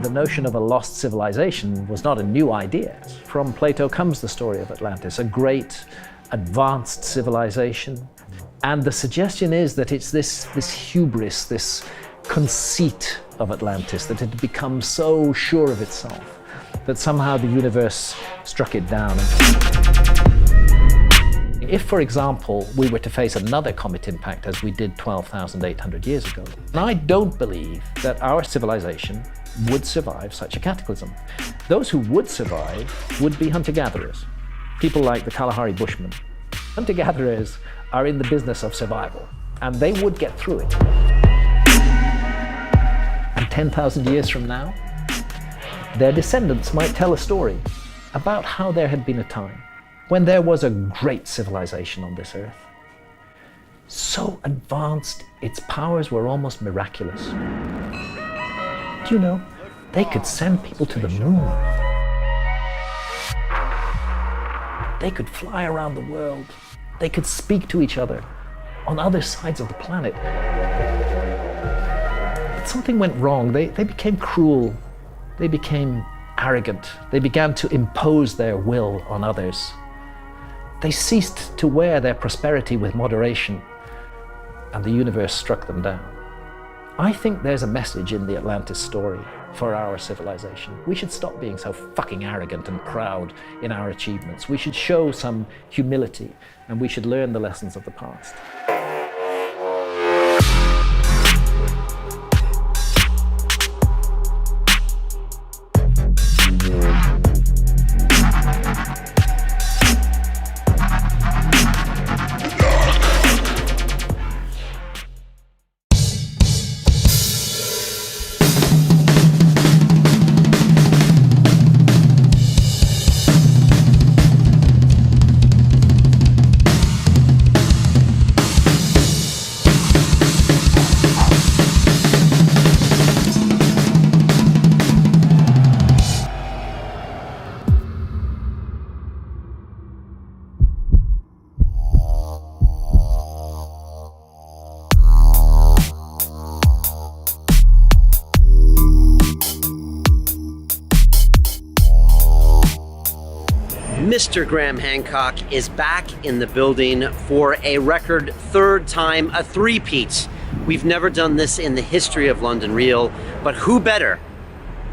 The notion of a lost civilization was not a new idea. From Plato comes the story of Atlantis, a great advanced civilization. And the suggestion is that it's this hubris, this conceit of Atlantis, that it had become so sure of itself that somehow the universe struck it down. If, for example, we were to face another comet impact as we did 12,800 years ago, I don't believe that our civilization would survive such a cataclysm. Those who would survive would be hunter-gatherers, people like the Kalahari Bushmen. Hunter-gatherers are in the business of survival, and they would get through it. And 10,000 years from now, their descendants might tell a story about how there had been a time when there was a great civilization on this earth. So advanced, its powers were almost miraculous. Do you know, they could send people to the moon. They could fly around the world. They could speak to each other on other sides of the planet. But something went wrong. They became cruel. They became arrogant. They began to impose their will on others. They ceased to wear their prosperity with moderation, and the universe struck them down. I think there's a message in the Atlantis story for our civilization. We should stop being so fucking arrogant and proud in our achievements. We should show some humility, and we should learn the lessons of the past. Mr. Graham Hancock is back in the building for a record third time, a three-peat. We've never done this in the history of London Real, but who better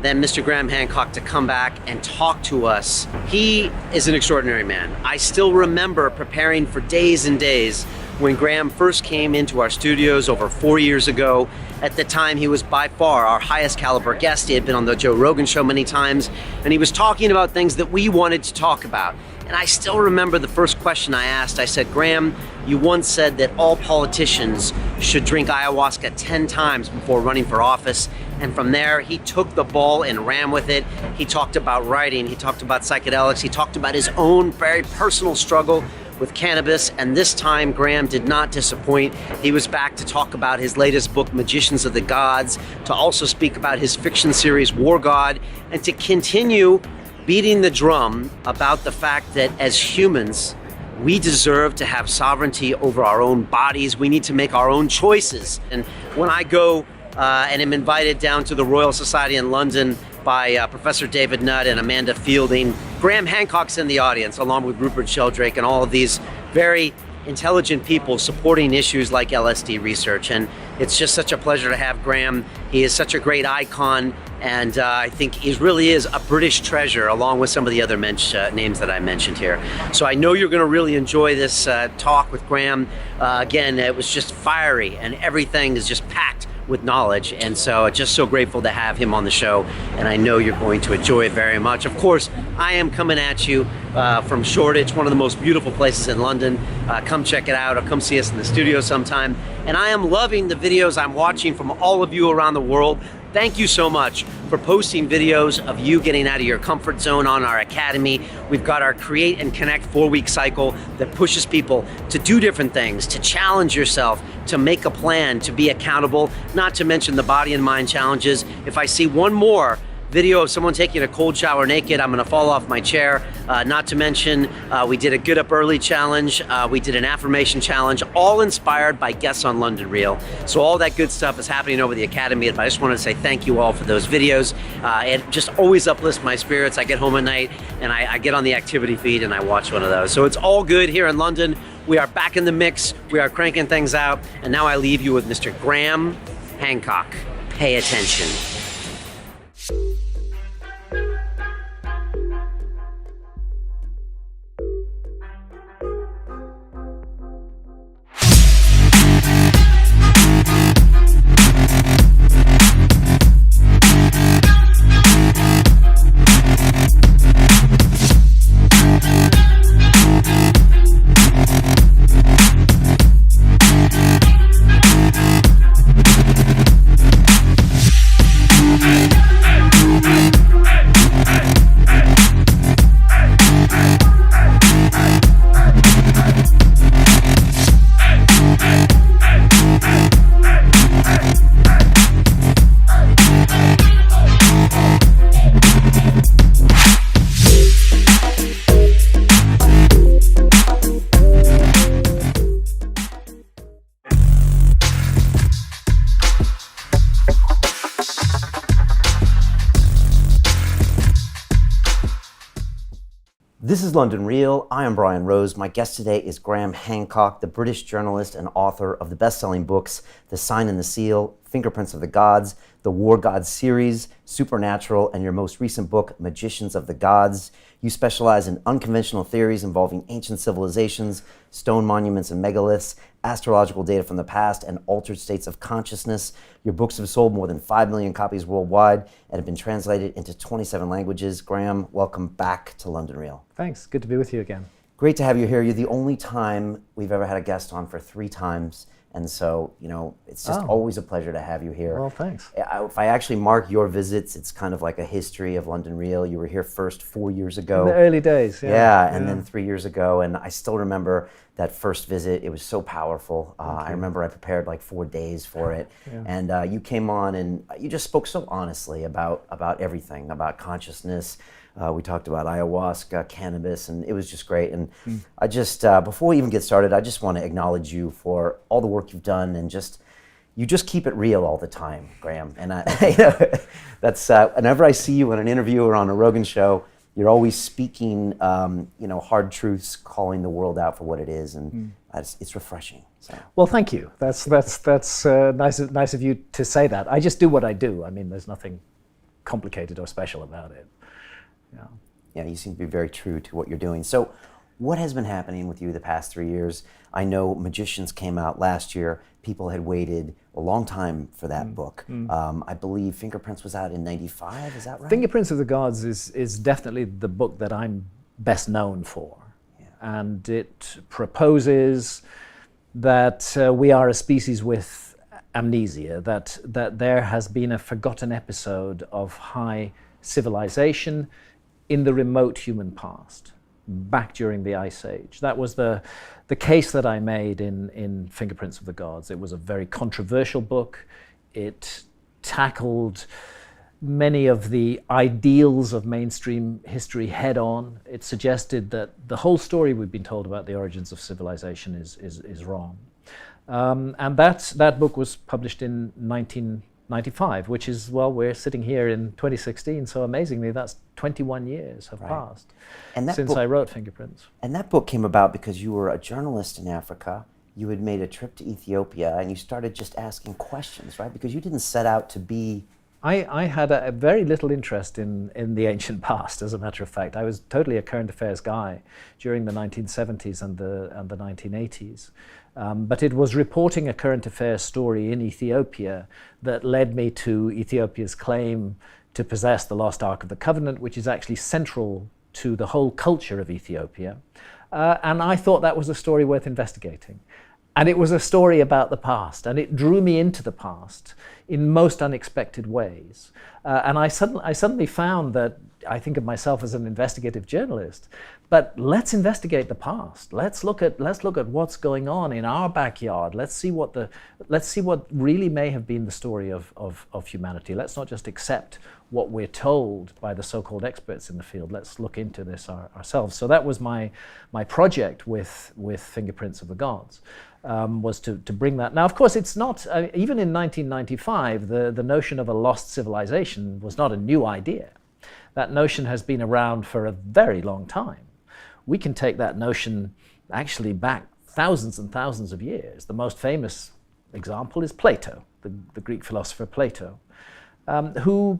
than Mr. Graham Hancock to come back and talk to us? He is an extraordinary man. I still remember preparing for days and days when Graham first came into our studios over 4 years ago. At the time, he was by far our highest caliber guest. He had been on the Joe Rogan show many times, and he was talking about things that we wanted to talk about. And I still remember the first question I asked. I said, Graham, you once said that all politicians should drink ayahuasca 10 times before running for office. And from there, he took the ball and ran with it. He talked about writing, he talked about psychedelics, he talked about his own very personal struggle with cannabis, and this time Graham did not disappoint. He was back to talk about his latest book, Magicians of the Gods, to also speak about his fiction series, War God, and to continue beating the drum about the fact that as humans, we deserve to have sovereignty over our own bodies. We need to make our own choices. And when I go and am invited down to the Royal Society in London by Professor David Nutt and Amanda Fielding, Graham Hancock's in the audience, along with Rupert Sheldrake and all of these very intelligent people supporting issues like LSD research. And it's just such a pleasure to have Graham. He is such a great icon, and I think he really is a British treasure, along with some of the other names that I mentioned here. So I know you're going to really enjoy this talk with Graham. Again, it was just fiery, and everything is just packed with knowledge, and so just so grateful to have him on the show, and I know you're going to enjoy it very much. Of course, I am coming at you from Shoreditch, one of the most beautiful places in London. Come check it out, or come see us in the studio sometime. And I am loving the videos I'm watching from all of you around the world. Thank you so much for posting videos of you getting out of your comfort zone on our academy. We've got our Create and Connect 4-week cycle that pushes people to do different things, to challenge yourself, to make a plan, to be accountable, not to mention the body and mind challenges. If I see one more video of someone taking a cold shower naked. I'm gonna fall off my chair. Not to mention, we did a Get Up Early challenge. We did an affirmation challenge, all inspired by guests on London Real. So all that good stuff is happening over the Academy. But I just wanted to say thank you all for those videos. It just always uplifts my spirits. I get home at night and I get on the activity feed and I watch one of those. So it's all good here in London. We are back in the mix. We are cranking things out. And now I leave you with Mr. Graham Hancock. Pay attention. This is London Real. I am Brian Rose. My guest today is Graham Hancock, the British journalist and author of the best-selling books, The Sign and the Seal, Fingerprints of the Gods, the War Gods series, Supernatural, and your most recent book, Magicians of the Gods. You specialize in unconventional theories involving ancient civilizations, stone monuments and megaliths, astrological data from the past, and altered states of consciousness. Your books have sold more than 5 million copies worldwide and have been translated into 27 languages. Graham, welcome back to London Real. Thanks. Good to be with you again. Great to have you here. You're the only time we've ever had a guest on for 3 times. And so, you know, it's just always a pleasure to have you here. Well, thanks. If I actually mark your visits, it's kind of like a history of London Real. You were here first 4 years ago. In the early days, Yeah, and then 3 years ago. And I still remember that first visit. It was so powerful. I remember I prepared like 4 days for it. And you came on and you just spoke so honestly about everything, about consciousness. We talked about ayahuasca, cannabis, and it was just great. And I just, before we even get started, I just want to acknowledge you for all the work you've done and you just keep it real all the time, Graham. And that's, whenever I see you in an interview or on a Rogan show, you're always speaking, hard truths, calling the world out for what it is, and it's refreshing. So. Well, thank you. That's nice of you to say that. I just do what I do. I mean, there's nothing complicated or special about it. Yeah, you seem to be very true to what you're doing. So what has been happening with you the past 3 years? I know Magicians came out last year. People had waited a long time for that book. I believe Fingerprints was out in '95, is that right? Fingerprints of the Gods is definitely the book that I'm best known for. Yeah. And it proposes that we are a species with amnesia, that there has been a forgotten episode of high civilization in the remote human past, back during the Ice Age. That was the case that I made in Fingerprints of the Gods. It was a very controversial book. It tackled many of the ideals of mainstream history head on. It suggested that the whole story we've been told about the origins of civilization is wrong. And that book was published in 1995, which is, well, we're sitting here in 2016, so amazingly that's 21 years have passed since I wrote Fingerprints. And that book came about because you were a journalist in Africa. You had made a trip to Ethiopia and you started just asking questions, right? Because you didn't set out to be... I had a very little interest in the ancient past, as a matter of fact. I was totally a current affairs guy during the 1970s and the 1980s. But it was reporting a current affairs story in Ethiopia that led me to Ethiopia's claim to possess the lost Ark of the Covenant, which is actually central to the whole culture of Ethiopia. And I thought that was a story worth investigating. And it was a story about the past, and it drew me into the past in most unexpected ways. And I suddenly found that I think of myself as an investigative journalist, but let's investigate the past. Let's look at what's going on in our backyard. Let's see what really may have been the story of humanity. Let's not just accept what we're told by the so-called experts in the field. Let's look into this ourselves. So that was my project with Fingerprints of the Gods. Was to bring that. Now, of course, it's not, even in 1995, the notion of a lost civilization was not a new idea. That notion has been around for a very long time. We can take that notion actually back thousands and thousands of years. The most famous example is Plato, the Greek philosopher Plato, who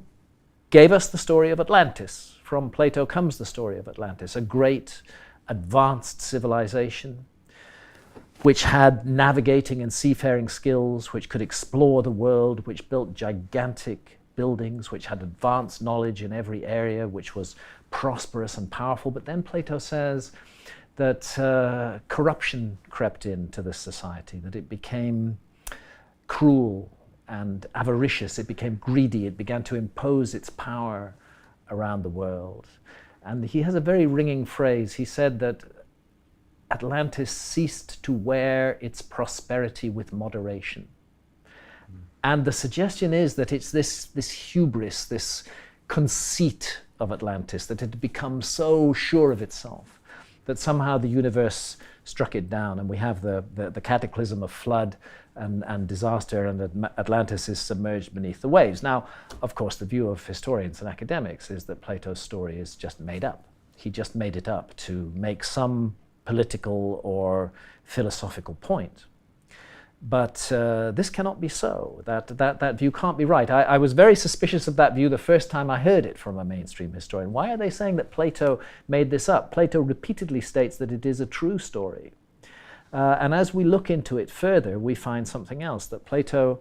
gave us the story of Atlantis. From Plato comes the story of Atlantis, a great advanced civilization which had navigating and seafaring skills, which could explore the world, which built gigantic buildings, which had advanced knowledge in every area, which was prosperous and powerful. But then Plato says that corruption crept into this society, that it became cruel and avaricious, it became greedy, it began to impose its power around the world. And he has a very ringing phrase. He said that Atlantis ceased to wear its prosperity with moderation. And the suggestion is that it's this hubris, this conceit of Atlantis, that it had become so sure of itself that somehow the universe struck it down, and we have the cataclysm of flood and disaster, and Atlantis is submerged beneath the waves. Now, of course, the view of historians and academics is that Plato's story is just made up. He just made it up to make some political or philosophical point. But this cannot be so. That view can't be right. I was very suspicious of that view the first time I heard it from a mainstream historian. Why are they saying that Plato made this up? Plato repeatedly states that it is a true story. And as we look into it further, we find something else, that Plato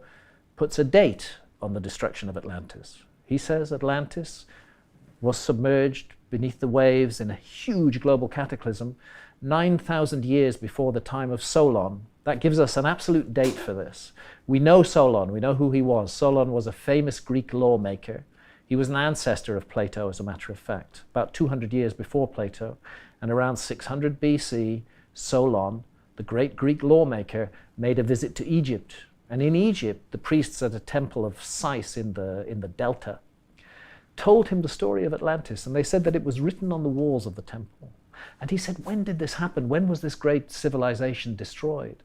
puts a date on the destruction of Atlantis. He says Atlantis was submerged beneath the waves in a huge global cataclysm 9,000 years before the time of Solon. That gives us an absolute date for this. We know Solon, we know who he was. Solon was a famous Greek lawmaker. He was an ancestor of Plato, as a matter of fact, about 200 years before Plato. And around 600 BC, Solon, the great Greek lawmaker, made a visit to Egypt. And in Egypt, the priests at a temple of Sais in the delta told him the story of Atlantis, and they said that it was written on the walls of the temple. And he said, when did this happen? When was this great civilization destroyed?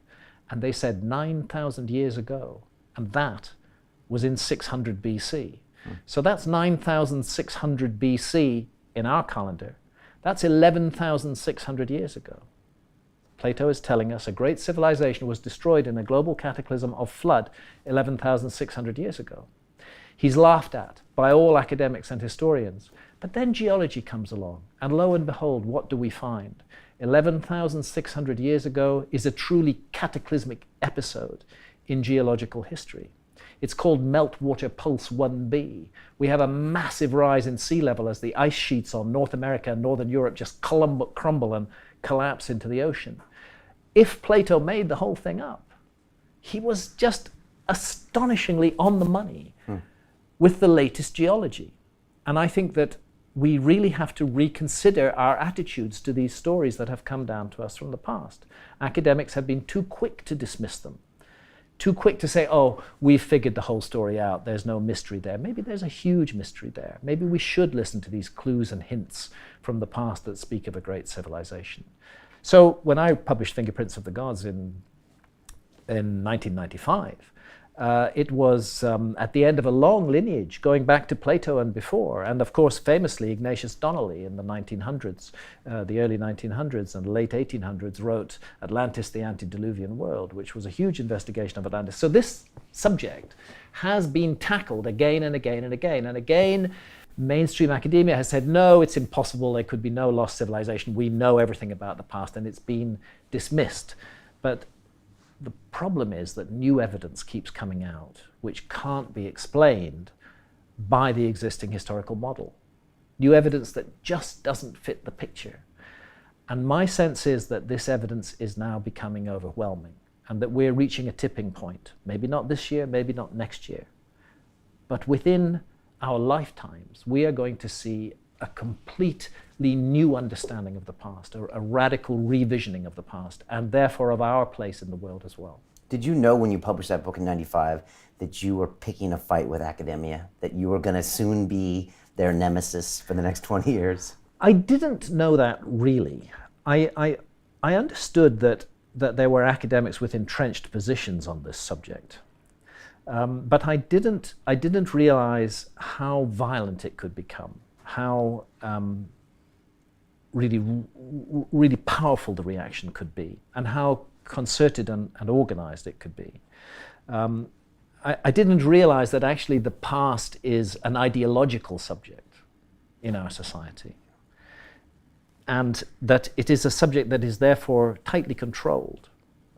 And they said 9,000 years ago. And that was in 600 BC. So that's 9,600 BC in our calendar. That's 11,600 years ago. Plato is telling us a great civilization was destroyed in a global cataclysm of flood 11,600 years ago. He's laughed at by all academics and historians. But then geology comes along, and lo and behold, what do we find? 11,600 years ago is a truly cataclysmic episode in geological history. It's called Meltwater Pulse 1b. We have a massive rise in sea level as the ice sheets on North America and Northern Europe just crumble and collapse into the ocean. If Plato made the whole thing up, he was just astonishingly on the money with the latest geology. And I think that we really have to reconsider our attitudes to these stories that have come down to us from the past. Academics have been too quick to dismiss them, too quick to say, oh, we've figured the whole story out, there's no mystery there. Maybe there's a huge mystery there. Maybe we should listen to these clues and hints from the past that speak of a great civilization. So when I published Fingerprints of the Gods in 1995, it was at the end of a long lineage going back to Plato and before, and of course famously Ignatius Donnelly in the 1900s, the early 1900s and late 1800s wrote Atlantis, the Antediluvian World, which was a huge investigation of Atlantis. So this subject has been tackled again and again and again and again. Mainstream academia has said, no, it's impossible, there could be no lost civilization, we know everything about the past, and it's been dismissed. But the problem is that new evidence keeps coming out, which can't be explained by the existing historical model. New evidence that just doesn't fit the picture. And my sense is that this evidence is now becoming overwhelming, and that we're reaching a tipping point. Maybe not this year, maybe not next year. But within our lifetimes, we are going to see a completely new understanding of the past, a radical revisioning of the past, and therefore of our place in the world as well. Did you know when you published that book in '95 that you were picking a fight with academia, that you were going to soon be their nemesis for the next 20 years? I didn't know that really. I understood that there were academics with entrenched positions on this subject, but I didn't realize how violent it could become, how really powerful the reaction could be, and how concerted and organized it could be. I didn't realize that actually the past is an ideological subject in our society, and that it is a subject that is therefore tightly controlled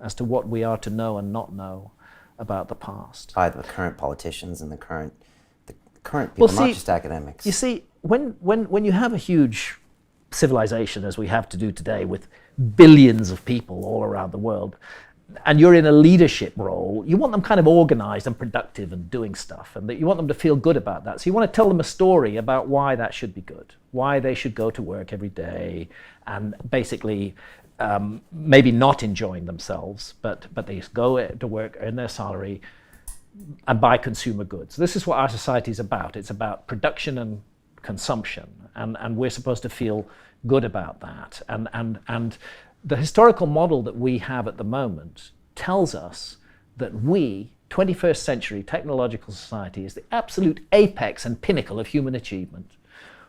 as to what we are to know and not know about the past. By the current politicians and the current people, not just academics. You see, when you have a huge civilization, as we have to do today, with billions of people all around the world, and you're in a leadership role, you want them kind of organized and productive and doing stuff, and that you want them to feel good about that. So you want to tell them a story about why that should be good, why they should go to work every day, and basically maybe not enjoying themselves, but they go to work, earn their salary, and buy consumer goods. This is what our society is about. It's about production and consumption, and we're supposed to feel good about that. And the historical model that we have at the moment tells us that we, 21st century technological society, is the absolute apex and pinnacle of human achievement.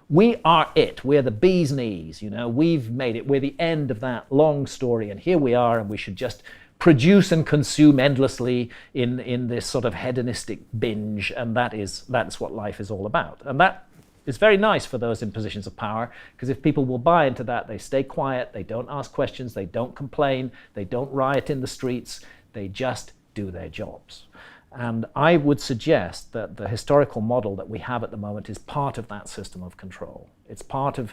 We are it. We're the bee's knees, you know. We've made it. We're the end of that long story, and here we are, and we should just produce and consume endlessly in this sort of hedonistic binge, and that's what life is all about. And that is very nice for those in positions of power, because if people will buy into that, they stay quiet, they don't ask questions, they don't complain, they don't riot in the streets, they just do their jobs. And I would suggest that the historical model that we have at the moment is part of that system of control. It's part of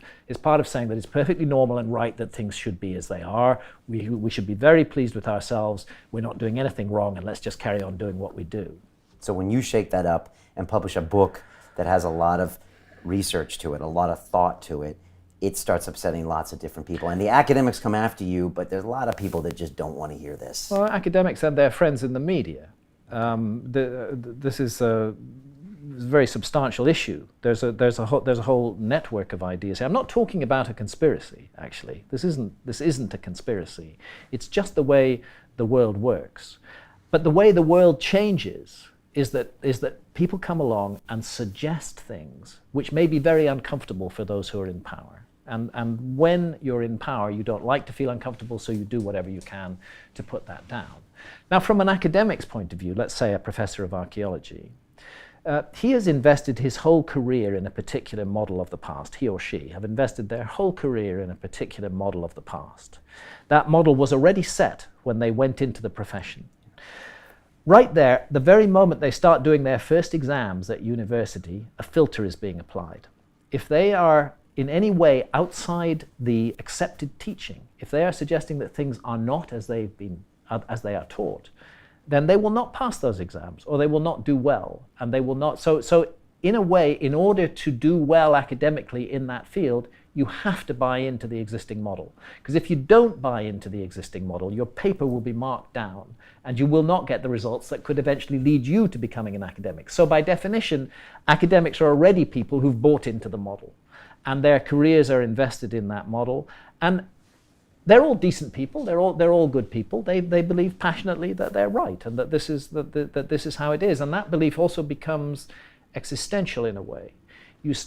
saying that it's perfectly normal and right that things should be as they are. We should be very pleased with ourselves. We're not doing anything wrong, and let's just carry on doing what we do. So when you shake that up and publish a book that has a lot of research to it, a lot of thought to it, it starts upsetting lots of different people. And the academics come after you, but there's a lot of people that just don't want to hear this. Well, academics and their friends in the media. This is a very substantial issue. There's a whole network of ideas. I'm not talking about a conspiracy, actually. This isn't a conspiracy. It's just the way the world works. But the way the world changes is that people come along and suggest things which may be very uncomfortable for those who are in power. And when you're in power, you don't like to feel uncomfortable, so you do whatever you can to put that down. Now, from an academic's point of view, let's say a professor of archaeology, he has invested his whole career in a particular model of the past. He or she have invested their whole career in a particular model of the past. That model was already set when they went into the profession. Right there, the very moment they start doing their first exams at university, a filter is being applied. If they are in any way outside the accepted teaching, if they are suggesting that things are not as they are taught, then they will not pass those exams, or they will not do well, and they will not. So in a way, in order to do well academically in that field, you have to buy into the existing model. Because if you don't buy into the existing model, your paper will be marked down, and you will not get the results that could eventually lead you to becoming an academic. So by definition, academics are already people who've bought into the model, and their careers are invested in that model. And they're all decent people. They're all good people. They believe passionately that they're right, and that this is how it is. And that belief also becomes existential in a way. It's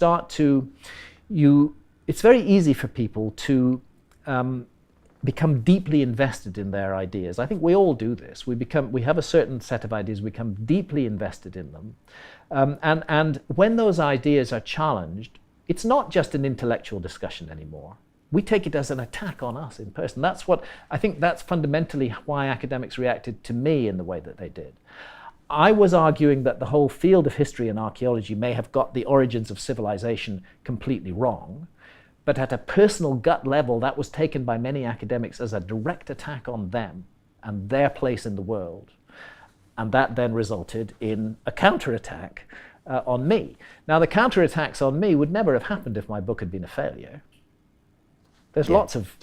very easy for people to become deeply invested in their ideas. I think we all do this. We have a certain set of ideas. We become deeply invested in them, and when those ideas are challenged, it's not just an intellectual discussion anymore. We take it as an attack on us in person. I think that's fundamentally why academics reacted to me in the way that they did. I was arguing that the whole field of history and archaeology may have got the origins of civilization completely wrong, but at a personal gut level, that was taken by many academics as a direct attack on them and their place in the world. And that then resulted in a counterattack on me. Now, the counterattacks on me would never have happened if my book had been a failure. There's lots of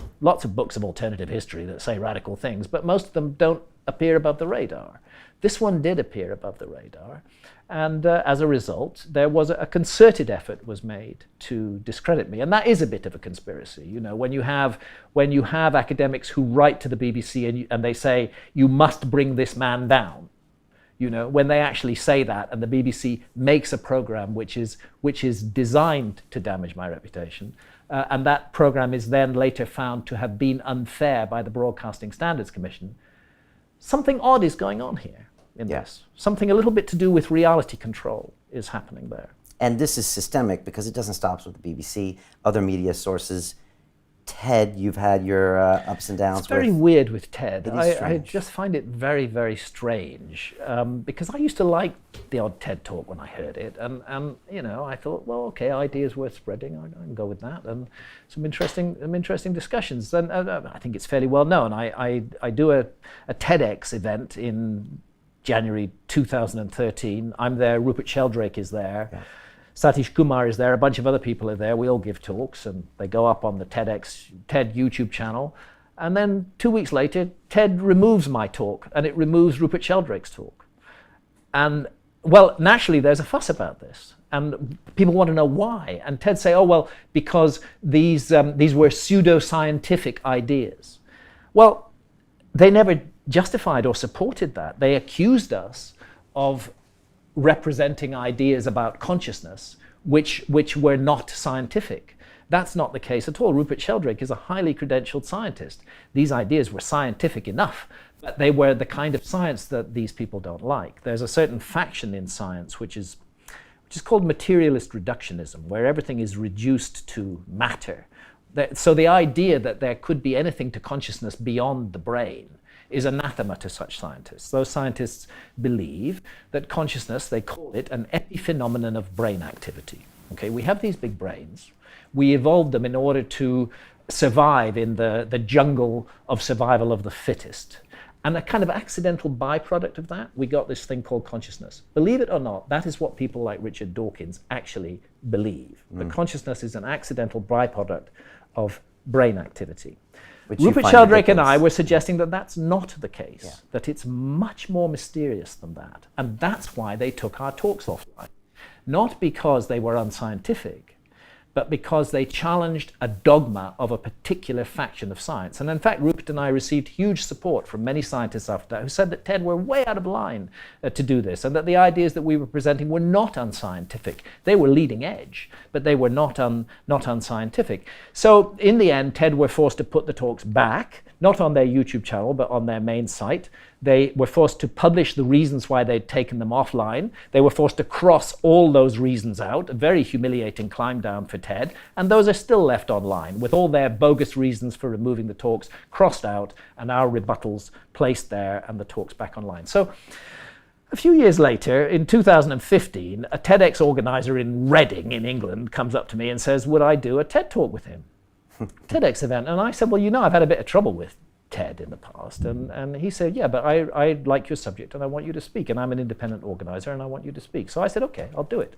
books of alternative history that say radical things, but most of them don't appear above the radar. This one did appear above the radar, and as a result, there was a concerted effort was made to discredit me, and that is a bit of a conspiracy. You know, when you have academics who write to the BBC and they say you must bring this man down. You know, when they actually say that, and the BBC makes a program which is designed to damage my reputation, and that program is then later found to have been unfair by the Broadcasting Standards Commission, something odd is going on here in this. Something a little bit to do with reality control is happening there. And this is systemic because it doesn't stop with the BBC, other media sources. TED, you've had your ups and downs. It's very weird with TED. I strange. just find it very, very strange because I used to like the odd TED talk when I heard it, and you know, I thought, well, okay, ideas worth spreading. I can go with that, and some interesting discussions. And I think it's fairly well known. I do a TEDx event in January 2013. I'm there. Rupert Sheldrake is there. Yeah. Satish Kumar is there, a bunch of other people are there. We all give talks and they go up on the TED YouTube channel. And then 2 weeks later, TED removes my talk and it removes Rupert Sheldrake's talk. And well, naturally there's a fuss about this and people want to know why. And TED say, oh, well, because these were pseudo-scientific ideas. Well, they never justified or supported that. They accused us of representing ideas about consciousness which were not scientific. That's not the case at all. Rupert Sheldrake is a highly credentialed scientist. These ideas were scientific enough, but they were the kind of science that these people don't like. There's a certain faction in science which is called materialist reductionism, where everything is reduced to matter. So the idea that there could be anything to consciousness beyond the brain is anathema to such scientists. Those scientists believe that consciousness, they call it an epiphenomenon of brain activity. Okay, we have these big brains. We evolved them in order to survive in the jungle of survival of the fittest. And a kind of accidental byproduct of that, we got this thing called consciousness. Believe it or not, that is what people like Richard Dawkins actually believe. That consciousness is an accidental byproduct of brain activity. Rupert Sheldrake and I were suggesting that that's not the case, that it's much more mysterious than that. And that's why they took our talks offline. Not because they were unscientific, but because they challenged a dogma of a particular faction of science. And in fact, Rupert and I received huge support from many scientists after that who said that TED were way out of line to do this, and that the ideas that we were presenting were not unscientific. They were leading edge, but they were not unscientific. So in the end, TED were forced to put the talks back, not on their YouTube channel, but on their main site. They were forced to publish the reasons why they'd taken them offline. They were forced to cross all those reasons out, a very humiliating climb down for TED, and those are still left online with all their bogus reasons for removing the talks crossed out and our rebuttals placed there and the talks back online. So a few years later, in 2015, a TEDx organizer in Reading in England comes up to me and says, would I do a TED talk with him? TEDx event. And I said, well, you know, I've had a bit of trouble with TED in the past. And he said, yeah, but I like your subject and I want you to speak. And I'm an independent organizer and I want you to speak. So I said, okay, I'll do it.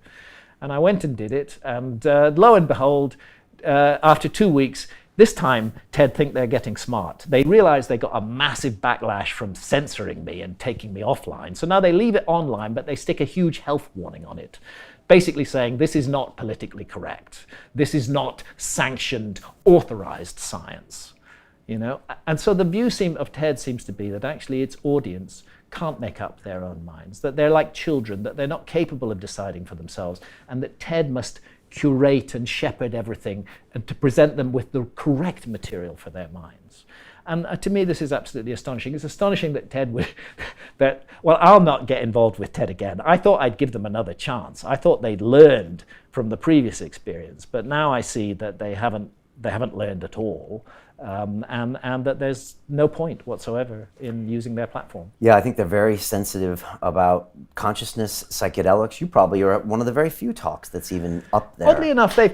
And I went and did it. And lo and behold, after 2 weeks, this time TED think they're getting smart. They realize they got a massive backlash from censoring me and taking me offline. So now they leave it online, but they stick a huge health warning on it, basically saying this is not politically correct. This is not sanctioned, authorized science. You know? And so the view of TED seems to be that actually its audience can't make up their own minds, that they're like children, that they're not capable of deciding for themselves, and that TED must curate and shepherd everything and to present them with the correct material for their minds. And to me, this is absolutely astonishing. It's astonishing that TED would, well, I'll not get involved with TED again. I thought I'd give them another chance. I thought they'd learned from the previous experience, but now I see that they haven't learned at all. and that there's no point whatsoever in using their platform. Yeah, I think they're very sensitive about consciousness, psychedelics. You probably are at one of the very few talks that's even up there. Oddly enough, they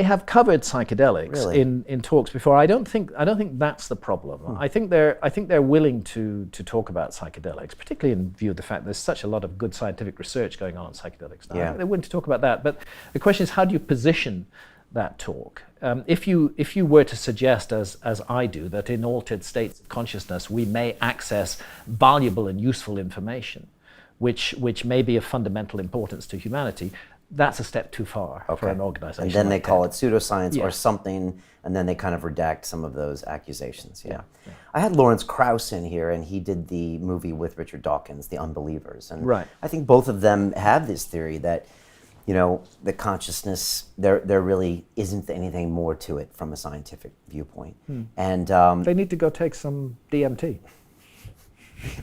have covered psychedelics Really? in talks before. I don't think that's the problem. I think they're willing to talk about psychedelics, particularly in view of the fact there's such a lot of good scientific research going on psychedelics now. Yeah. They're willing to talk about that. But the question is, how do you position that talk? If you were to suggest, as I do, that in altered states of consciousness we may access valuable and useful information, which may be of fundamental importance to humanity, that's a step too far for an organization. And then they like call that. it pseudoscience Yeah. or something, and then they kind of redact some of those accusations. Yeah. I had Lawrence Krauss in here, and he did the movie with Richard Dawkins, The Unbelievers. And Right. I think both of them have this theory that, you know, the consciousness, there really isn't anything more to it from a scientific viewpoint. And They need to go take some DMT.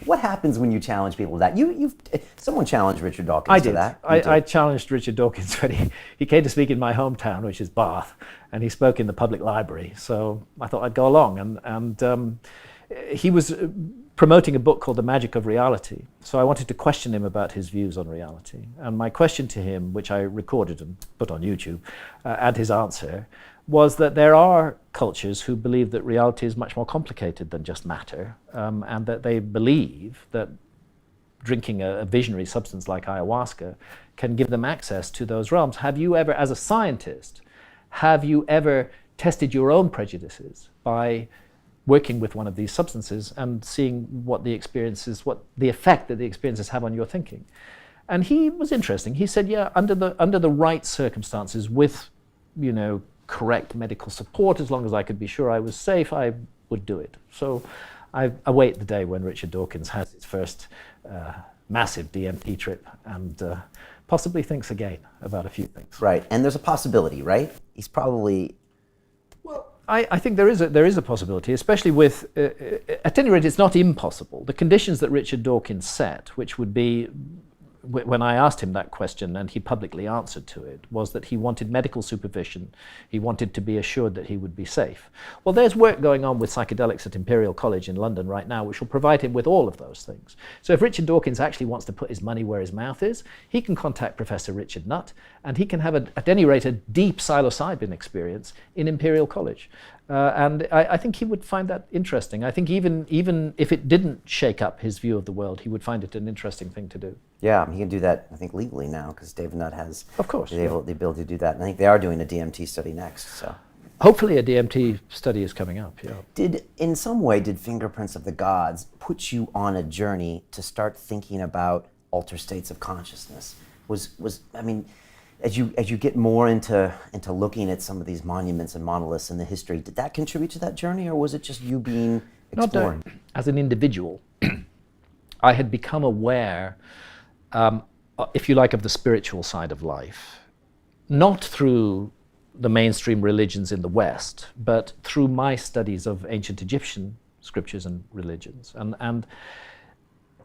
what happens when you challenge people to that? Someone challenged Richard Dawkins to that. You did. I challenged Richard Dawkins when he came to speak in my hometown, which is Bath, and he spoke in the public library. So I thought I'd go along, and he was promoting a book called The Magic of Reality. So I wanted to question him about his views on reality. And my question to him, which I recorded and put on YouTube, and his answer, was that there are cultures who believe that reality is much more complicated than just matter, and that they believe that drinking a visionary substance like ayahuasca can give them access to those realms. Have you ever, as a scientist, tested your own prejudices by working with one of these substances and seeing what the effect that the experiences have on your thinking? And he was interesting. He said, yeah, under the right circumstances, with, you know, correct medical support, as long as I could be sure I was safe, I would do it. So I await the day when Richard Dawkins has his first massive DMT trip and possibly thinks again about a few things. Right, and there's a possibility, right? He's probably... I think there is a possibility, especially with, at any rate, it's not impossible. The conditions that Richard Dawkins set, which would be, when I asked him that question and he publicly answered to it, was that he wanted medical supervision. He wanted to be assured that he would be safe. Well, there's work going on with psychedelics at Imperial College in London right now, which will provide him with all of those things. So if Richard Dawkins actually wants to put his money where his mouth is, he can contact Professor Richard Nutt, and he can have, at any rate, a deep psilocybin experience in Imperial College. And I think he would find that interesting. I think even if it didn't shake up his view of the world, he would find it an interesting thing to do. Yeah, he can do that, I think, legally now, because David Nutt has of course, the ability to do that. And I think they are doing a DMT study next. So hopefully a DMT study is coming up, yeah. In some way, did Fingerprints of the Gods put you on a journey to start thinking about altered states of consciousness? I mean, as you get more into looking at some of these monuments and monoliths in the history, did that contribute to that journey, or was it just you being exploring? Not as an individual, I had become aware, if you like, of the spiritual side of life, not through the mainstream religions in the West, but through my studies of ancient Egyptian scriptures and religions. And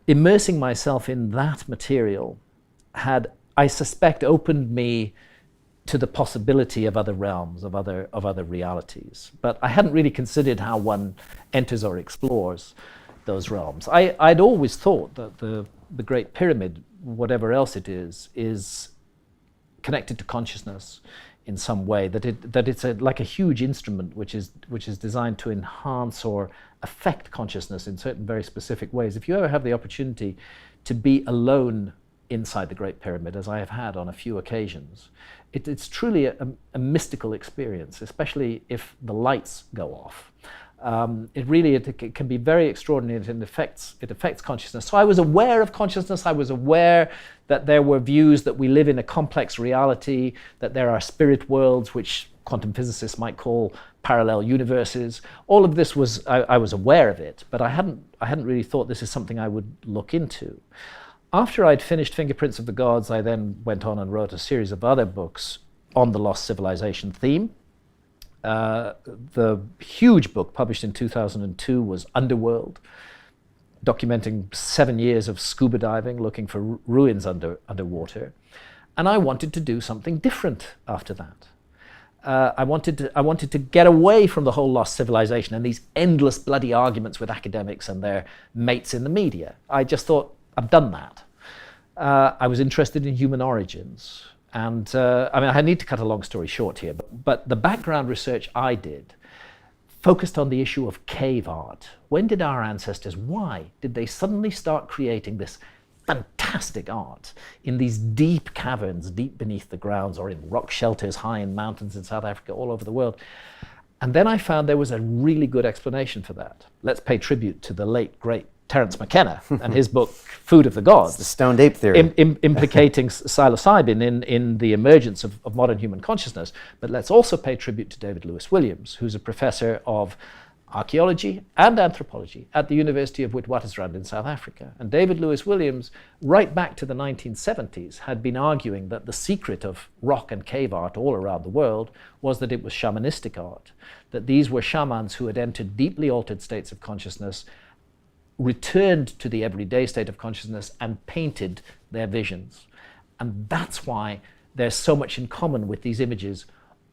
immersing myself in that material had, I suspect, opened me to the possibility of other realms, of other realities. But I hadn't really considered how one enters or explores those realms. I'd always thought that the Great Pyramid, whatever else it is connected to consciousness in some way, that it's like a huge instrument which is designed to enhance or affect consciousness in certain very specific ways. If you ever have the opportunity to be alone inside the Great Pyramid, as I have had on a few occasions, it's truly a mystical experience, especially if the lights go off. It can be very extraordinary, and it affects consciousness. So I was aware of consciousness. I was aware that there were views that we live in a complex reality, that there are spirit worlds, which quantum physicists might call parallel universes. All of this I was aware of it, but I hadn't really thought this is something I would look into. After I'd finished Fingerprints of the Gods, I then went on and wrote a series of other books on the lost civilization theme. The huge book published in 2002 was Underworld, documenting 7 years of scuba diving, looking for ruins underwater. And I wanted to do something different after that. I wanted to get away from the whole lost civilization and these endless bloody arguments with academics and their mates in the media. I just thought, I've done that. I was interested in human origins. And I need to cut a long story short here, but the background research I did focused on the issue of cave art. When did our ancestors, why did they suddenly start creating this fantastic art in these deep caverns, deep beneath the grounds, or in rock shelters high in mountains in South Africa, all over the world? And then I found there was a really good explanation for that. Let's pay tribute to the late, great Terence McKenna and his book, Food of the Gods. It's the stoned ape theory. Implicating psilocybin in the emergence of modern human consciousness. But let's also pay tribute to David Lewis Williams, who's a professor of archaeology and anthropology at the University of Witwatersrand in South Africa. And David Lewis Williams, right back to the 1970s, had been arguing that the secret of rock and cave art all around the world was that it was shamanistic art, that these were shamans who had entered deeply altered states of consciousness, returned to the everyday state of consciousness, and painted their visions. And that's why there's so much in common with these images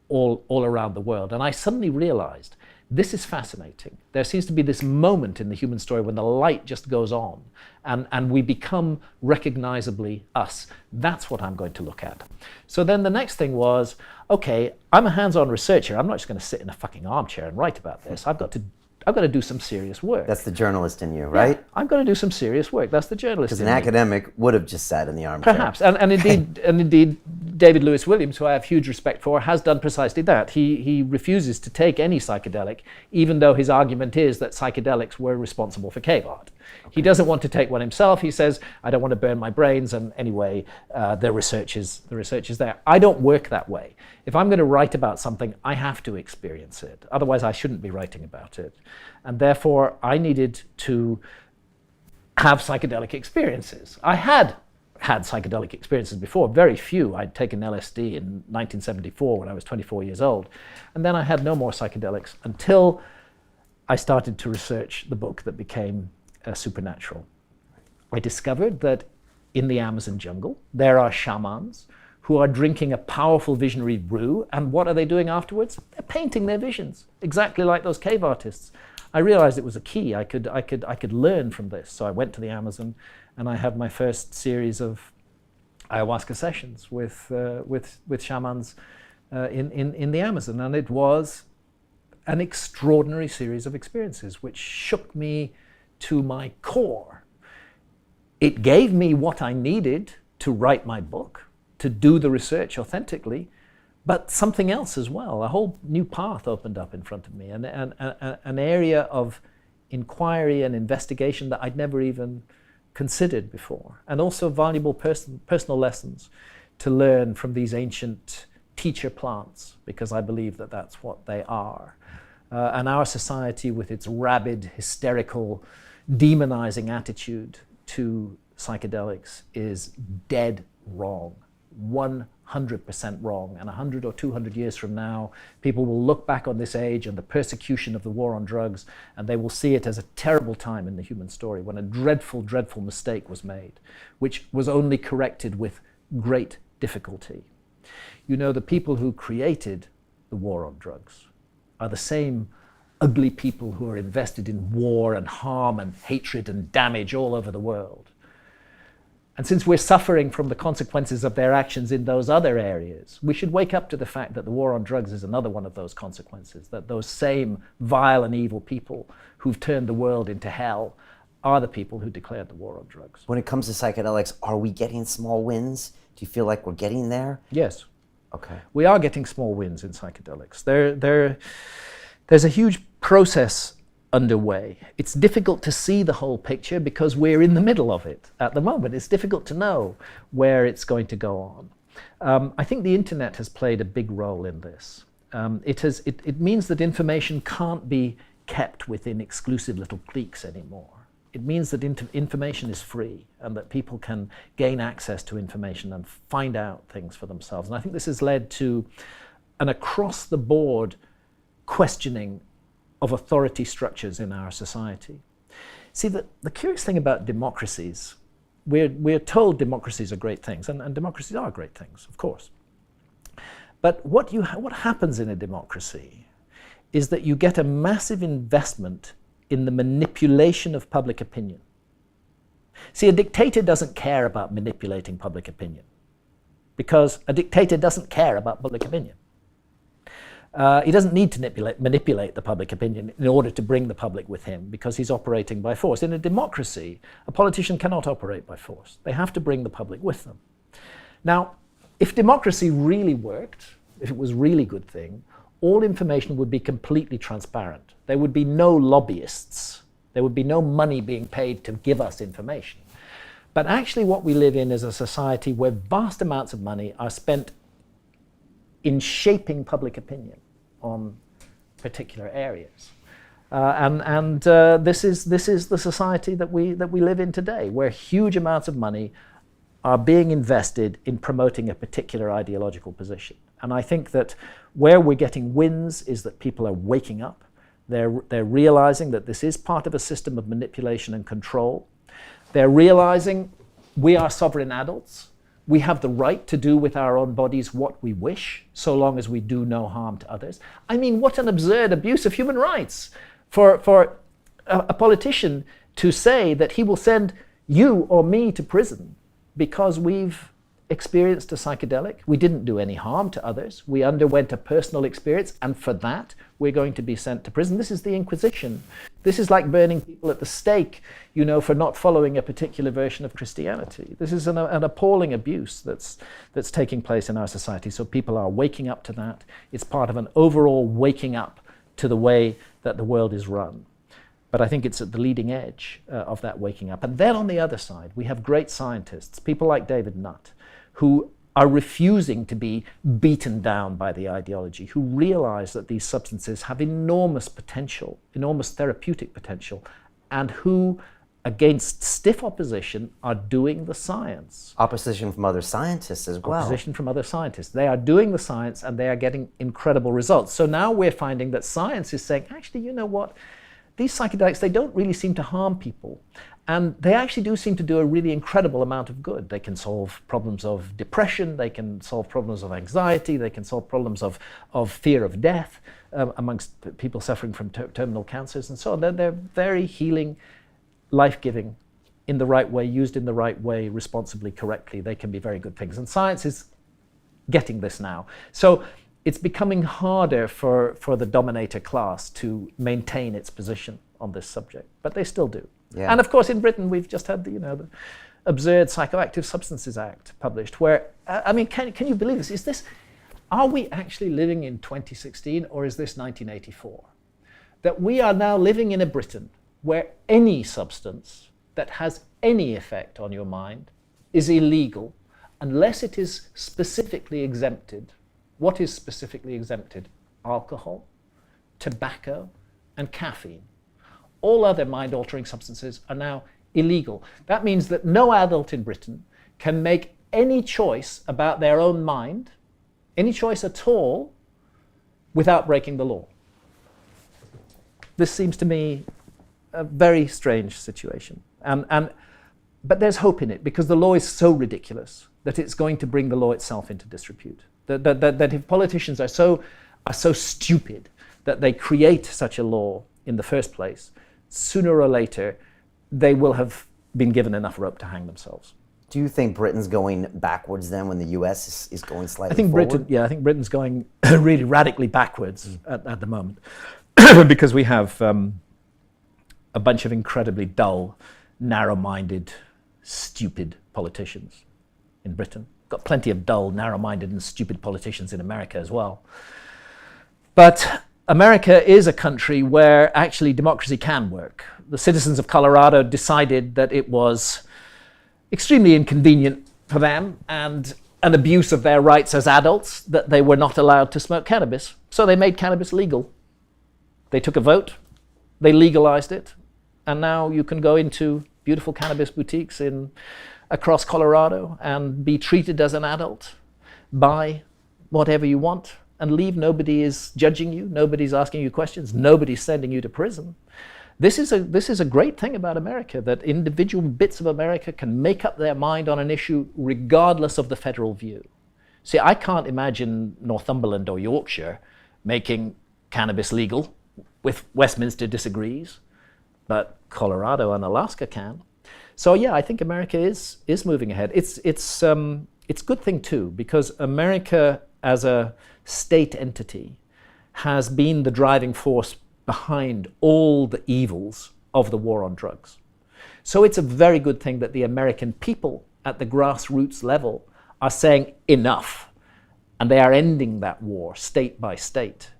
all around the world. And I suddenly realized, this is fascinating. There seems to be this moment in the human story when the light just goes on and we become recognizably us. That's what I'm going to look at. So then the next thing was, okay, I'm a hands-on researcher. I'm not just going to sit in a fucking armchair and write about this. I've got to do some serious work. That's the journalist in you, right? Yeah, I'm going to do some serious work. That's the journalist in me. Because an academic would have just sat in the armchair. Perhaps. And indeed, David Lewis Williams, who I have huge respect for, has done precisely that. He refuses to take any psychedelic, even though his argument is that psychedelics were responsible for cave art. Okay. He doesn't want to take one himself. He says, I don't want to burn my brains, and anyway, the research is there. I don't work that way. If I'm going to write about something, I have to experience it. Otherwise, I shouldn't be writing about it. And therefore, I needed to have psychedelic experiences. I had psychedelic experiences before, very few. I'd taken LSD in 1974 when I was 24 years old. And then I had no more psychedelics until I started to research the book that became Supernatural. I discovered that in the Amazon jungle, there are shamans who are drinking a powerful visionary brew, and what are they doing afterwards? They're painting their visions, exactly like those cave artists. I realized it was a key. I could learn from this. So I went to the Amazon, and I had my first series of ayahuasca sessions with shamans in the Amazon, and it was an extraordinary series of experiences which shook me to my core. It gave me what I needed to write my book, to do the research authentically, but something else as well. A whole new path opened up in front of me, and an area of inquiry and investigation that I'd never even considered before, and also valuable personal lessons to learn from these ancient teacher plants, because I believe that that's what they are. And our society, with its rabid, hysterical, demonizing attitude to psychedelics, is dead wrong. 100% wrong. And 100 or 200 years from now, people will look back on this age and the persecution of the war on drugs, and they will see it as a terrible time in the human story when a dreadful, dreadful mistake was made, which was only corrected with great difficulty. You know, the people who created the war on drugs are the same ugly people who are invested in war and harm and hatred and damage all over the world. And since we're suffering from the consequences of their actions in those other areas, we should wake up to the fact that the war on drugs is another one of those consequences, that those same vile and evil people who've turned the world into hell are the people who declared the war on drugs. When it comes to psychedelics, are we getting small wins? Do you feel like we're getting there? Yes. Okay. We are getting small wins in psychedelics. There's a huge process underway. It's difficult to see the whole picture because we're in the middle of it at the moment. It's difficult to know where it's going to go on. I think the internet has played a big role in this. It means that information can't be kept within exclusive little cliques anymore. It means that information is free and that people can gain access to information and find out things for themselves. And I think this has led to an across-the-board questioning of authority structures in our society. See, the curious thing about democracies, we're told democracies are great things, and democracies are great things, of course. But what happens in a democracy is that you get a massive investment in the manipulation of public opinion. See, a dictator doesn't care about manipulating public opinion, because a dictator doesn't care about public opinion. He doesn't need to manipulate the public opinion in order to bring the public with him, because he's operating by force. In a democracy, a politician cannot operate by force. They have to bring the public with them. Now, if democracy really worked, if it was a really good thing, all information would be completely transparent. There would be no lobbyists. There would be no money being paid to give us information. But actually what we live in is a society where vast amounts of money are spent in shaping public opinion on particular areas. This is the society that we live in today, where huge amounts of money are being invested in promoting a particular ideological position. And I think that where we're getting wins is that people are waking up. They're realizing that this is part of a system of manipulation and control. They're realizing we are sovereign adults. We have the right to do with our own bodies what we wish, so long as we do no harm to others. I mean, what an absurd abuse of human rights for a politician to say that he will send you or me to prison because we've experienced a psychedelic. We didn't do any harm to others. We underwent a personal experience, and for that, we're going to be sent to prison. This is the Inquisition. This is like burning people at the stake, you know, for not following a particular version of Christianity. This is an appalling abuse that's taking place in our society. So people are waking up to that. It's part of an overall waking up to the way that the world is run. But I think it's at the leading edge of that waking up. And then on the other side, we have great scientists, people like David Nutt, who are refusing to be beaten down by the ideology, who realize that these substances have enormous potential, enormous therapeutic potential, and who, against stiff opposition, are doing the science. Opposition from other scientists as well. Opposition from other scientists. They are doing the science and they are getting incredible results. So now we're finding that science is saying, actually, you know what? These psychedelics, they don't really seem to harm people. And they actually do seem to do a really incredible amount of good. They can solve problems of depression, they can solve problems of anxiety, they can solve problems of fear of death amongst people suffering from terminal cancers and so on. They're very healing, life-giving, in the right way, used in the right way, responsibly, correctly. They can be very good things. And science is getting this now. So it's becoming harder for the dominator class to maintain its position on this subject, but they still do. Yeah. And of course, in Britain, we've just had the absurd Psychoactive Substances Act published, where I mean, can you believe this? Are we actually living in 2016, or is this 1984? That we are now living in a Britain where any substance that has any effect on your mind is illegal unless it is specifically exempted. What is specifically exempted? Alcohol, tobacco, and caffeine. All other mind-altering substances are now illegal. That means that no adult in Britain can make any choice about their own mind, any choice at all, without breaking the law. This seems to me a very strange situation. But there's hope in it, because the law is so ridiculous that it's going to bring the law itself into disrepute. That if politicians are so stupid that they create such a law in the first place, sooner or later they will have been given enough rope to hang themselves. Do you think Britain's going backwards then when the US is going slightly forward? I think Britain's going really radically backwards at the moment because we have a bunch of incredibly dull, narrow-minded, stupid politicians in Britain. Got plenty of dull, narrow-minded and stupid politicians in America as well. But America is a country where actually democracy can work. The citizens of Colorado decided that it was extremely inconvenient for them and an abuse of their rights as adults that they were not allowed to smoke cannabis. So they made cannabis legal. They took a vote, they legalized it, and now you can go into beautiful cannabis boutiques across Colorado and be treated as an adult, buy whatever you want, and leave. Nobody is judging you. Nobody's asking you questions. Nobody's sending you to prison. This is a great thing about America, that individual bits of America can make up their mind on an issue regardless of the federal view. See, I can't imagine Northumberland or Yorkshire making cannabis legal. With Westminster disagrees, but Colorado and Alaska can. So yeah, I think America is moving ahead. It's a good thing too, because America as a state entity has been the driving force behind all the evils of the war on drugs. So it's a very good thing that the American people at the grassroots level are saying enough, and they are ending that war state by state.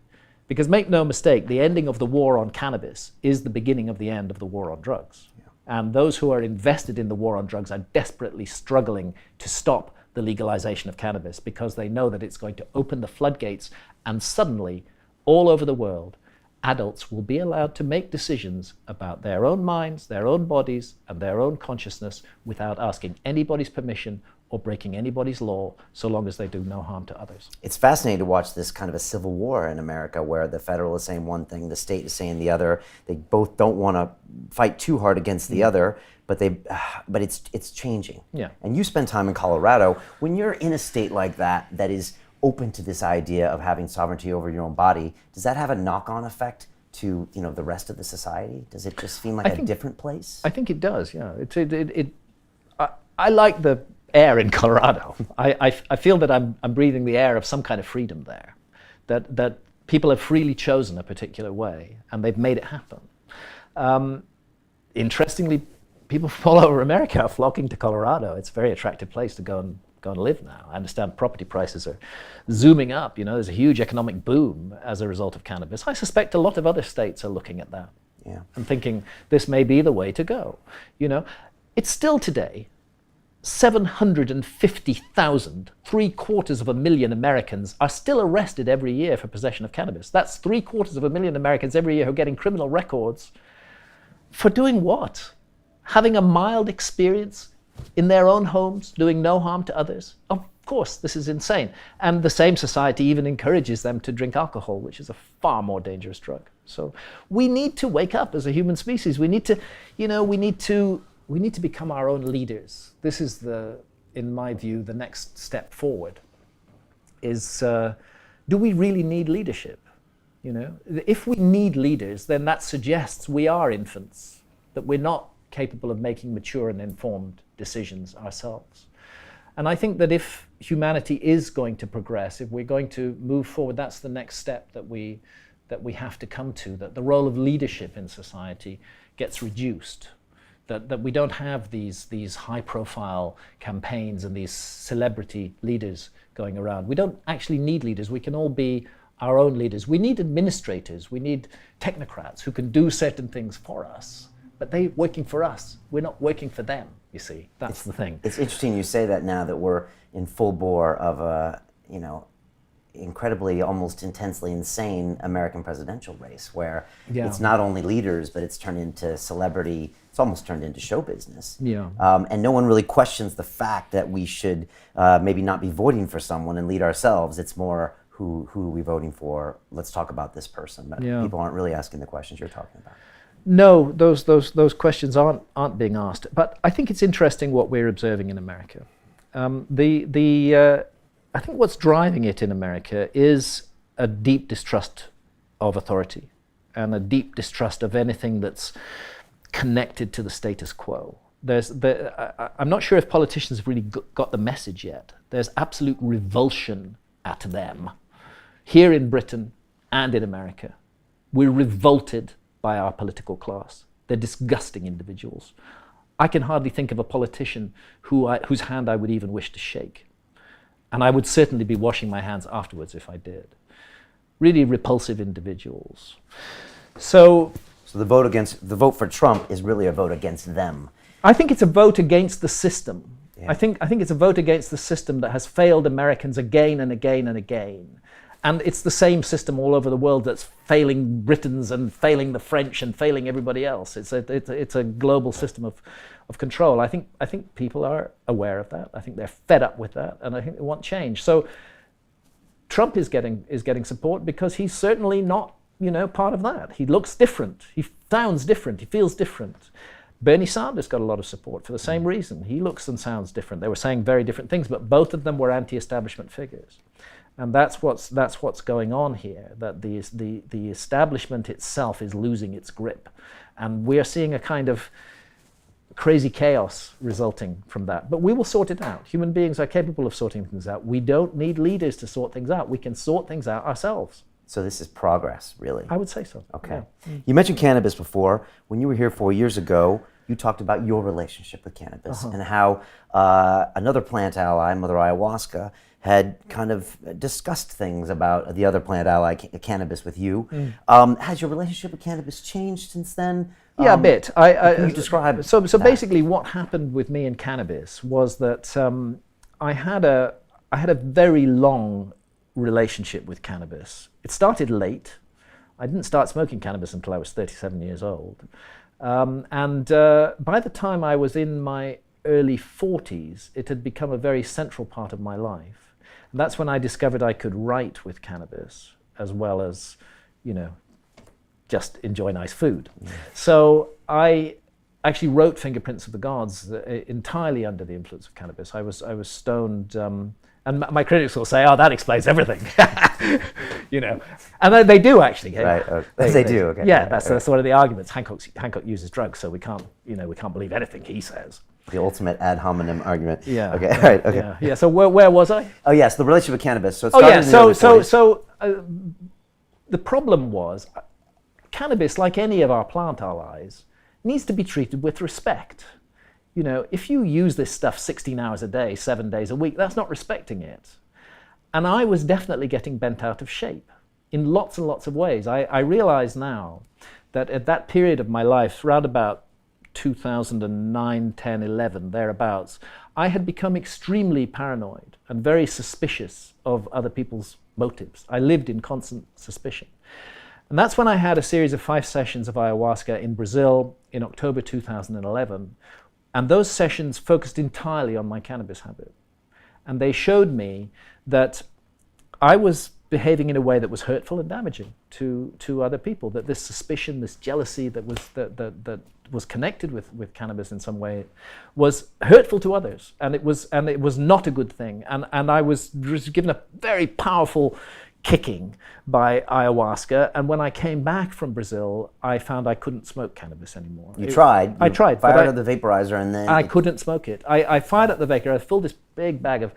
Because make no mistake, the ending of the war on cannabis is the beginning of the end of the war on drugs. Yeah. And those who are invested in the war on drugs are desperately struggling to stop the legalization of cannabis because they know that it's going to open the floodgates, and suddenly, all over the world, adults will be allowed to make decisions about their own minds, their own bodies, and their own consciousness without asking anybody's permission or breaking anybody's law, so long as they do no harm to others. It's fascinating to watch this kind of a civil war in America where the federal is saying one thing, the state is saying the other. They both don't want to fight too hard against the other, but it's changing. Yeah. And you spend time in Colorado. When you're in a state like that is open to this idea of having sovereignty over your own body, does that have a knock-on effect to the rest of the society? Does it just seem like a different place? I think it does, yeah. I like the air in Colorado. I feel that I'm breathing the air of some kind of freedom there, that people have freely chosen a particular way and they've made it happen. Interestingly, people from all over America are flocking to Colorado. It's a very attractive place to go and live now. I understand property prices are zooming up. There's a huge economic boom as a result of cannabis. I suspect a lot of other states are looking at that and thinking this may be the way to go. It's still today 750,000, 750,000 Americans are still arrested every year for possession of cannabis. That's 750,000 Americans every year who are getting criminal records for doing what? Having a mild experience in their own homes, doing no harm to others. Of course, this is insane. And the same society even encourages them to drink alcohol, which is a far more dangerous drug. So we need to wake up as a human species. We need to, we need to become our own leaders. This is in my view, the next step forward is, do we really need leadership? If we need leaders, then that suggests we are infants, that we're not capable of making mature and informed decisions ourselves. And I think that if humanity is going to progress, if we're going to move forward, that's the next step that we have to come to, that the role of leadership in society gets reduced. That we don't have these high-profile campaigns and these celebrity leaders going around. We don't actually need leaders. We can all be our own leaders. We need administrators. We need technocrats who can do certain things for us, but they're working for us. We're not working for them, you see. That's the thing. It's interesting you say that now that we're in full bore of a, incredibly, almost intensely insane American presidential race where it's not only leaders, but it's turned into celebrity. It's almost turned into show business. Yeah. And no one really questions the fact that we should maybe not be voting for someone and lead ourselves. It's more who are we voting for? Let's talk about this person. But people aren't really asking the questions you're talking about. No, those questions aren't being asked. But I think it's interesting what we're observing in America. I think what's driving it in America is a deep distrust of authority and a deep distrust of anything that's connected to the status quo. I'm not sure if politicians have really got the message yet. There's absolute revulsion at them here in Britain and in America. We're revolted by our political class. They're disgusting individuals. I can hardly think of a politician whose hand I would even wish to shake. And I would certainly be washing my hands afterwards if I did. Really repulsive individuals. So the vote for Trump is really a vote against them. I think it's a vote against the system. Yeah. I think it's a vote against the system that has failed Americans again and again and again. And it's the same system all over the world that's failing Britons and failing the French and failing everybody else. It's a global system of control. I think people are aware of that. I think they're fed up with that, and I think they want change. So Trump is getting support because he's certainly not part of that. He looks different. He sounds different. He feels different. Bernie Sanders got a lot of support for the same reason. He looks and sounds different. They were saying very different things, but both of them were anti-establishment figures. And that's what's going on here, that the establishment itself is losing its grip. And we are seeing a kind of crazy chaos resulting from that. But we will sort it out. Human beings are capable of sorting things out. We don't need leaders to sort things out. We can sort things out ourselves. So this is progress, really. I would say so. Okay. Yeah. You mentioned cannabis before. When you were here 4 years ago, you talked about your relationship with cannabis and how another plant ally, Mother Ayahuasca, had kind of discussed things about the other plant ally, cannabis, with you. Has your relationship with cannabis changed since then? Yeah, a bit. Can you describe So that? basically what happened with me and cannabis was that I had a very long relationship with cannabis. It started late. I didn't start smoking cannabis until I was 37 years old. And by the time I was in my early 40s, it had become a very central part of my life. And that's when I discovered I could write with cannabis as well as, just enjoy nice food. So I actually wrote Fingerprints of the Gods entirely under the influence of cannabis. I was stoned, and my critics will say, "Oh, that explains everything," and they do actually. Right, they do. Okay. Yeah, that's one of the arguments. Hancock uses drugs, so we can't believe anything he says. The ultimate ad hominem argument. Yeah. Okay. All right. Okay. Yeah. So where was I? Oh yes, the relationship with cannabis. So it started in the early 40s. The problem was, cannabis, like any of our plant allies, needs to be treated with respect. If you use this stuff 16 hours a day, 7 days a week, that's not respecting it. And I was definitely getting bent out of shape in lots and lots of ways. I realize now that at that period of my life, around about 2009, 10, 11, thereabouts, I had become extremely paranoid and very suspicious of other people's motives. I lived in constant suspicion. And that's when I had a series of 5 sessions of ayahuasca in Brazil in October 2011. And those sessions focused entirely on my cannabis habit. And they showed me that I was behaving in a way that was hurtful and damaging to other people, that this suspicion, this jealousy that was connected with cannabis in some way was hurtful to others. And it was not a good thing. And I was given a very powerful kicking by ayahuasca, and when I came back from Brazil, I found I couldn't smoke cannabis anymore. You tried. I tried. Fired up the vaporizer, and then I couldn't smoke it. I fired up the vapor. I filled this big bag of,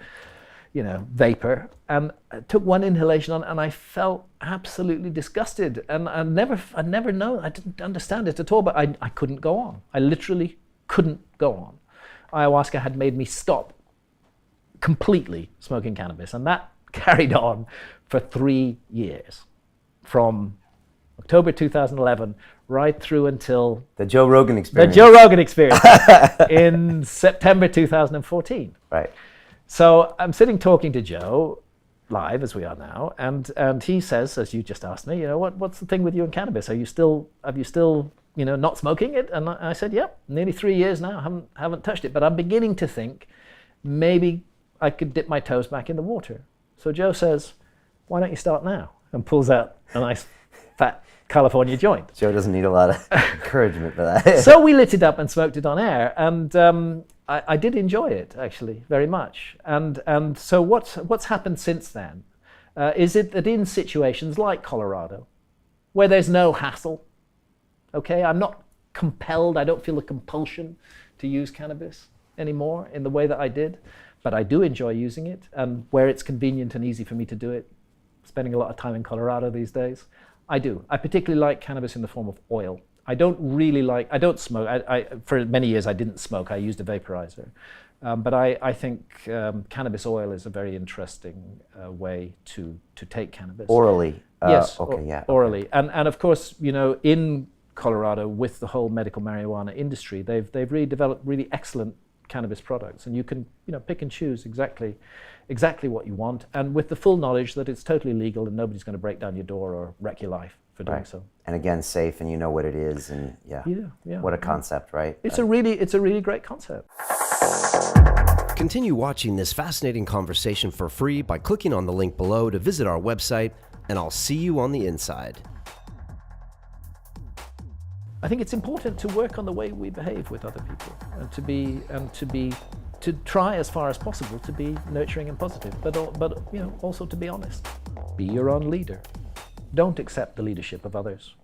vapor, and I took one inhalation on, and I felt absolutely disgusted. And I'd never known. I didn't understand it at all. But I couldn't go on. I literally couldn't go on. Ayahuasca had made me stop completely smoking cannabis, and that carried on for 3 years, from October 2011 right through until the Joe Rogan Experience. The Joe Rogan Experience in September 2014. Right. So I'm sitting talking to Joe live, as we are now, and he says, as you just asked me, what's the thing with you and cannabis? Have you still not smoking it? And I said, yeah, nearly 3 years now. Haven't touched it, but I'm beginning to think maybe I could dip my toes back in the water. So Joe says, why don't you start now? And pulls out a nice fat California joint. Joe doesn't need a lot of encouragement for that. So we lit it up and smoked it on air, and I did enjoy it, actually, very much. And so what's happened since then is it that in situations like Colorado, where there's no hassle, okay, I'm not compelled, I don't feel a compulsion to use cannabis anymore in the way that I did, but I do enjoy using it, and where it's convenient and easy for me to do it, spending a lot of time in Colorado these days, I do. I particularly like cannabis in the form of oil. I don't smoke. For many years I didn't smoke. I used a vaporizer. But I think cannabis oil is a very interesting way to take cannabis. Orally. Yes, okay, yeah. Orally. And of course, in Colorado, with the whole medical marijuana industry, they've really developed really excellent cannabis products, and you can pick and choose exactly what you want, and with the full knowledge that it's totally legal and nobody's going to break down your door or wreck your life for doing so. And again, safe, and you know what it is, and yeah. What a concept, right? It's a really great concept. Continue watching this fascinating conversation for free by clicking on the link below to visit our website, and I'll see you on the inside. I think it's important to work on the way we behave with other people, and to try as far as possible to be nurturing and positive, but also to be honest. Be your own leader. Don't accept the leadership of others.